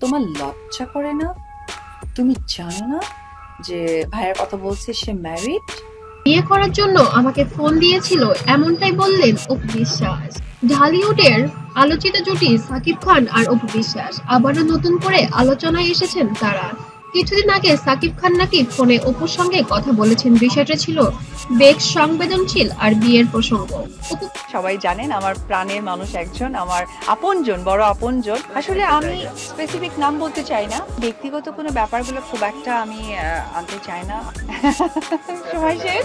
তোমার লজ্জা করে না? তুমি জানো না যে ভাইয়ের কথা বলছে সে ম্যারিড? বিয়ে করার জন্য আমাকে ফোন দিয়েছিল এমনটাই বললেন অপু বিশ্বাস। ঢালিউডের আলোচিত জুটি সাকিব খান আর অপু বিশ্বাস আবারও নতুন করে আলোচনায় এসেছেন তারা। কিছুদিন আগে সাকিব খান নাকি ফোনে অপুর সঙ্গে কথা বলেছেন, বিষয়টা ছিল বেশ সংবেদনশীল আর বিয়ের প্রসঙ্গ। অপু সবাই জানেন আমার প্রাণের মানুষ একজন, আমার আপনজন, বড় আপনজন। আসলে আমি স্পেসিফিক নাম বলতে চাই না, ব্যক্তিগত কোনো ব্যাপারগুলো খুব একটা আমি আনতে চাই না। সময় শেষ,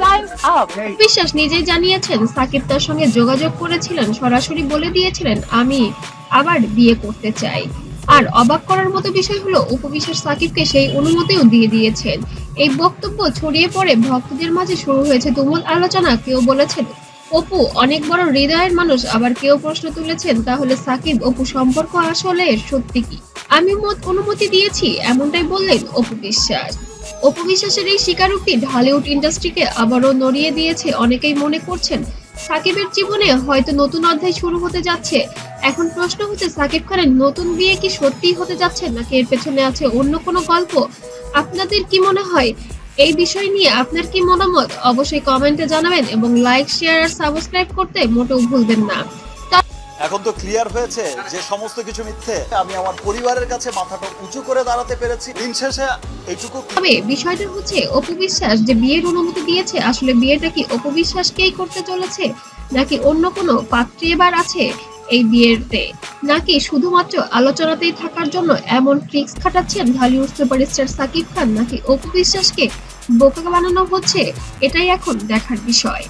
টাইমস আপ। বিশ্বাস নিজেই জানিয়েছেন সাকিব তার সঙ্গে যোগাযোগ করেছিলেন, সরাসরি বলে দিয়েছিলেন আমি আবার বিয়ে করতে চাই। আর অবাক করার মতো বিষয় হলো অপু বিশ্বাস সাকিবকে সেই অনুমতিও দিয়ে দিয়েছেন। এই বক্তব্য ছড়িয়ে পড়ে ভক্তদের মাঝে শুরু হয়েছে তুমুল আলোচনা। কেউ বলেছেন অপু অনেক বড় হৃদয়ের মানুষ, আবার কেউ প্রশ্ন তুলেছেন তাহলে সাকিব অপু সম্পর্ক আসলে সত্যি কি? আমি অনুমতি দিয়েছি এমনটাই বললেন অপু বিশ্বাস। অপু বিশ্বাসের এই স্বীকারোক্তি ঢালিউড ইন্ডাস্ট্রিকে আবারও নড়িয়ে দিয়েছে। অনেকেই মনে করছেন সাকিবের জীবনে হয়তো নতুন অধ্যায় শুরু হতে যাচ্ছে। এখন প্রশ্ন হচ্ছে সাকিব খানের নতুন বিয়ে কি সত্যিই হতে যাচ্ছে, নাকি এর পেছনে আছে অন্য কোনো গল্প? আপনাদের কি মনে হয় এই বিষয় নিয়ে? আপনার কি মতামত অবশ্যই কমেন্টে জানাবেন এবং লাইক, শেয়ার আর সাবস্ক্রাইব করতে মোটেও ভুলবেন না। এখন তো ক্লিয়ার হয়েছে যে সমস্ত কিছু মিথ্যে। আমি আমার পরিবারের কাছে মাথাটা উঁচু করে দাঁড়াতে পেরেছি। দিন শেষে এইটুকু। তবে বিষয়টা হচ্ছে অপু বিশ্বাস যে বিয়ের অনুমতি দিয়েছে, আসলে বিয়েটা কি অপু বিশ্বাসকেই করতে চলেছে, নাকি অন্য কোনো পাত্রী এবার আছে এই বিয়েতে, নাকি শুধুমাত্র আলোচনাতেই থাকার জন্য এমন ট্রিক্স খাটাচ্ছেন ঢালিউড সুপারস্টার সাকিব খান, নাকি অপু বিশ্বাসকে বোকা বানানো হচ্ছে? এটাই এখন দেখার বিষয়।